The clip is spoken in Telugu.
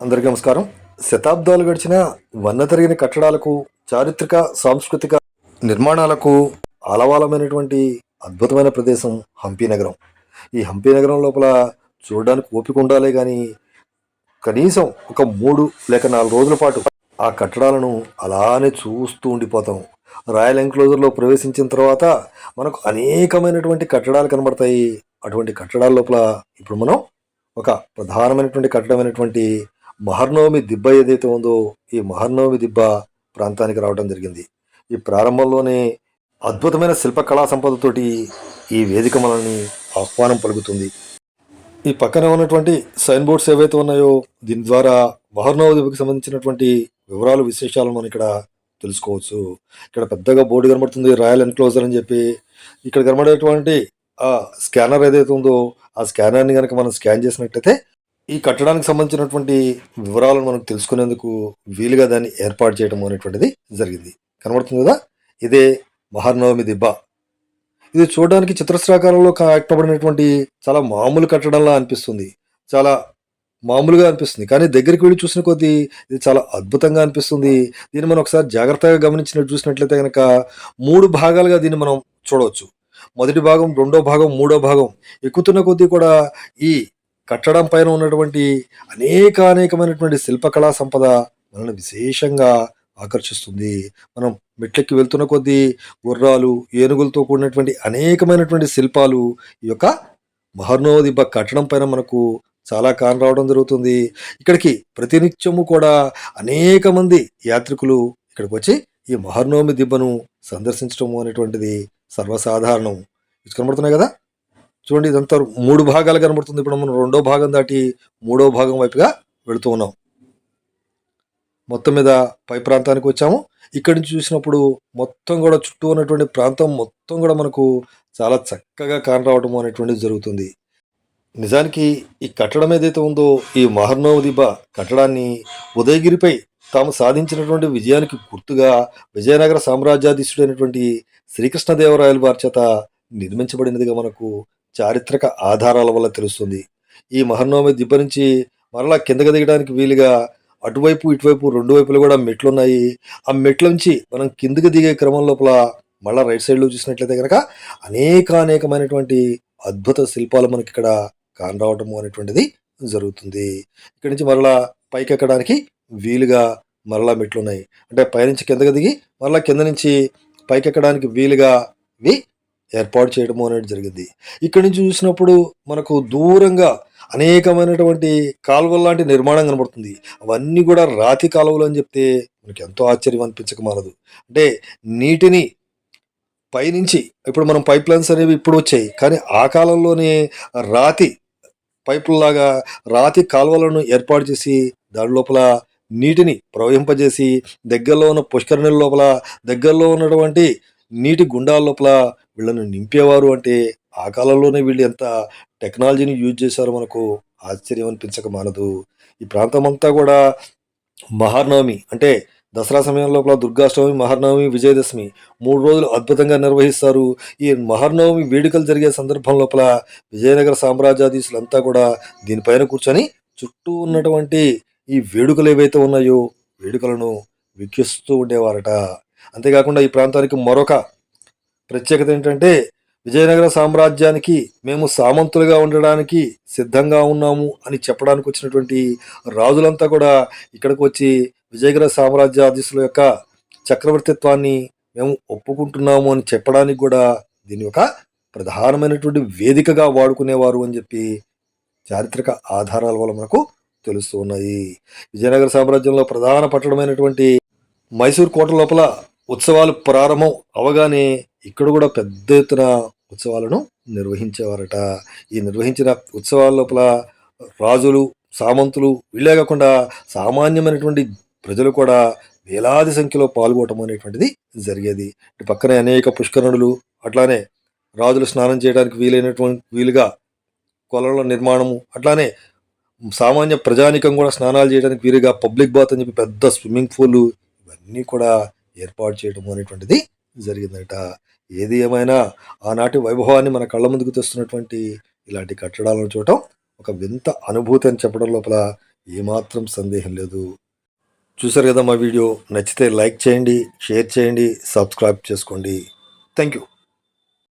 అందరికీ నమస్కారం. శతాబ్దాలు గడిచిన వన్నెతరిగిన కట్టడాలకు, చారిత్రక సాంస్కృతిక నిర్మాణాలకు ఆలవాలమైనటువంటి అద్భుతమైన ప్రదేశం హంపి నగరం. ఈ హంపి నగరం లోపల చూడడానికి ఓపిక ఉండాలే కానీ కనీసం ఒక 3 లేక 4 రోజుల పాటు ఆ కట్టడాలను అలానే చూస్తూ ఉండిపోతాం. రాయల్ ఎన్క్లోజర్లో ప్రవేశించిన తర్వాత మనకు అనేకమైనటువంటి కట్టడాలు కనబడతాయి. అటువంటి కట్టడాల లోపల ఇప్పుడు మనం ఒక ప్రధానమైనటువంటి కట్టడమైనటువంటి మహర్నవమి దిబ్బ ఏదైతే ఉందో ఈ మహర్నవమి దిబ్బ ప్రాంతానికి రావడం జరిగింది. ఈ ప్రారంభంలోనే అద్భుతమైన శిల్పకళా సంపదతోటి ఈ వేదిక మనల్ని ఆహ్వానం పలుకుతుంది. ఈ పక్కనే ఉన్నటువంటి సైన్ బోర్డ్స్ ఏవైతే ఉన్నాయో దీని ద్వారా మహర్నవమి దిబ్బకి సంబంధించినటువంటి వివరాలు విశేషాలను మనం ఇక్కడ తెలుసుకోవచ్చు. ఇక్కడ పెద్దగా బోర్డు కనబడుతుంది రాయల్ ఎన్క్లోజర్ అని చెప్పి. ఇక్కడ కనబడేటువంటి ఆ స్కానర్ ఏదైతే ఉందో ఆ స్కానర్ని కనుక మనం స్కాన్ చేసినట్లయితే ఈ కట్టడానికి సంబంధించినటువంటి వివరాలను మనం తెలుసుకునేందుకు వీలుగా దాన్ని ఏర్పాటు చేయడం అనేటువంటిది జరిగింది. కనబడుతుంది కదా, ఇదే మహర్నవమి దిబ్బ. ఇది చూడడానికి చిత్రశ్రాకారంలో కట్టబడినటువంటి చాలా మామూలు కట్టడంలా అనిపిస్తుంది, చాలా మామూలుగా అనిపిస్తుంది. కానీ దగ్గరికి వెళ్ళి చూసిన కొద్దీ ఇది చాలా అద్భుతంగా అనిపిస్తుంది. దీన్ని మనం ఒకసారి జాగ్రత్తగా చూసినట్లయితే కనుక 3 భాగాలుగా దీన్ని మనం చూడవచ్చు. మొదటి భాగం, రెండో భాగం, మూడో భాగం. ఎక్కుతున్న కొద్దీ కూడా ఈ కట్టడం పైన ఉన్నటువంటి అనేకమైనటువంటి శిల్పకళా సంపద మనల్ని విశేషంగా ఆకర్షిస్తుంది. మనం మెట్లెక్కి వెళ్తున్న కొద్దీ గుర్రాలు, ఏనుగులతో కూడినటువంటి అనేకమైనటువంటి శిల్పాలు ఈ యొక్క మహర్నవమి దిబ్బ కట్టడం పైన మనకు చాలా కానరావడం జరుగుతుంది. ఇక్కడికి ప్రతినిత్యము కూడా అనేక మంది యాత్రికులు ఇక్కడికి వచ్చి ఈ మహర్నవమి దిబ్బను సందర్శించడం అనేటువంటిది సర్వసాధారణం. కనబడుతున్నాయి కదా, చూడండి, ఇదంతా 3 భాగాలు కనబడుతుంది. ఇప్పుడు మనం రెండో భాగం దాటి మూడో భాగం వైపుగా వెళుతూ ఉన్నాం. మొత్తం మీద పై ప్రాంతానికి వచ్చాము. ఇక్కడి నుంచి చూసినప్పుడు మొత్తం కూడా చుట్టూ ఉన్నటువంటి ప్రాంతం మొత్తం కూడా మనకు చాలా చక్కగా కానరావడం అనేటువంటిది జరుగుతుంది. నిజానికి ఈ కట్టడం ఏదైతే ఉందో ఈ మహర్నవమి దిబ్బ కట్టడాన్ని ఉదయగిరిపై తాము సాధించినటువంటి విజయానికి గుర్తుగా విజయనగర సామ్రాజ్యాధీశుడైనటువంటి శ్రీకృష్ణదేవరాయల వారి చేత నిర్మించబడినదిగా మనకు చారిత్రక ఆధారాల వల్ల తెలుస్తుంది. ఈ మహర్నవమి దిబ్బ నుంచి మరలా కిందకి దిగడానికి వీలుగా అటువైపు ఇటువైపు 2 వైపులు కూడా మెట్లు ఉన్నాయి. ఆ మెట్ల నుంచి మనం కిందకి దిగే క్రమం లోపల మళ్ళీ రైట్ సైడ్లో చూసినట్లయితే కనుక అనేకమైనటువంటి అద్భుత శిల్పాలు మనకి ఇక్కడ కానరావటము అనేటువంటిది జరుగుతుంది. ఇక్కడి నుంచి మరలా పైకి ఎక్కడానికి వీలుగా మరలా మెట్లు ఉన్నాయి. అంటే పైనుంచి కిందకి దిగి మరలా కింద నుంచి పైకి ఎక్కడానికి వీలుగా ఏర్పాటు చేయడము అనేది జరిగింది. ఇక్కడి నుంచి చూసినప్పుడు మనకు దూరంగా అనేకమైనటువంటి కాలువల లాంటి నిర్మాణం కనబడుతుంది. అవన్నీ కూడా రాతి కాలువలు అని చెప్తే మనకి ఎంతో ఆశ్చర్యం అనిపించక మానదు. అంటే నీటిని పైనుంచి, ఇప్పుడు మనం పైప్ లైన్స్ అనేవి ఇప్పుడు వచ్చాయి, కానీ ఆ కాలంలోనే రాతి పైపుల్లాగా రాతి కాలువలను ఏర్పాటు చేసి దాని లోపల నీటిని ప్రవహింపజేసి దగ్గరలో ఉన్న పుష్కరిణుల లోపల, దగ్గరలో ఉన్నటువంటి నీటి గుండాల లోపల వీళ్ళను నింపేవారు. అంటే ఆ కాలంలోనే వీళ్ళు ఎంత టెక్నాలజీని యూజ్ చేశారో మనకు ఆశ్చర్యం అనిపించక మానదు. ఈ ప్రాంతం అంతా కూడా మహర్నవమి అంటే దసరా సమయం లోపల దుర్గాష్టమి, మహర్నవమి, విజయదశమి 3 రోజులు అద్భుతంగా నిర్వహిస్తారు. ఈ మహర్నవమి వేడుకలు జరిగే సందర్భం లోపల విజయనగర సామ్రాజ్యాధీశులంతా కూడా దీనిపైన కూర్చొని చుట్టూ ఉన్నటువంటి ఈ వేడుకలు ఏవైతే ఉన్నాయో వేడుకలను వీక్షిస్తూ ఉండేవారట. అంతేకాకుండా ఈ ప్రాంతానికి మరొక ప్రత్యేకత ఏంటంటే విజయనగర సామ్రాజ్యానికి మేము సామంతులుగా ఉండడానికి సిద్ధంగా ఉన్నాము అని చెప్పడానికి వచ్చినటువంటి రాజులంతా కూడా ఇక్కడికి వచ్చి విజయనగర సామ్రాజ్యాధీశుల యొక్క చక్రవర్తిత్వాన్ని మేము ఒప్పుకుంటున్నాము అని చెప్పడానికి కూడా దీని ఒక ప్రధానమైనటువంటి వేదికగా వాడుకునేవారు అని చెప్పి చారిత్రక ఆధారాల వల్ల మనకు తెలుస్తూ ఉన్నాయి. విజయనగర సామ్రాజ్యంలో ప్రధాన పట్టణమైనటువంటి మైసూర్ కోట లోపల ఉత్సవాలు ప్రారంభం అవగానే ఇక్కడ కూడా పెద్ద ఎత్తున ఉత్సవాలను నిర్వహించేవారట. ఈ నిర్వహించిన ఉత్సవాల లోపల రాజులు, సామంతులు వీళ్ళే కాకుండా సామాన్యమైనటువంటి ప్రజలు కూడా వేలాది సంఖ్యలో పాల్గొనడం అనేటువంటిది జరిగేది. ఇటు పక్కనే అనేక పుష్కరణులు, అట్లానే రాజులు స్నానం చేయడానికి వీలుగా కొలల నిర్మాణము, అట్లానే సామాన్య ప్రజానికం కూడా స్నానాలు చేయడానికి వీలుగా పబ్లిక్ బాత్ అని చెప్పి పెద్ద స్విమ్మింగ్ పూల్ ఇవన్నీ కూడా ఏర్పాటు చేయడం అనేటువంటిది జరిగిందట. ఏది ఏమైనా ఆనాటి వైభవాన్ని మన కళ్ళ ముందుకు తెస్తున్నటువంటి ఇలాంటి కట్టడాలను చూడటం ఒక వింత అనుభూతి అని చెప్పడం లోపల ఏమాత్రం సందేహం లేదు. చూసారు కదా మా వీడియో, నచ్చితే లైక్ చేయండి, షేర్ చేయండి, సబ్స్క్రైబ్ చేసుకోండి. Thank you.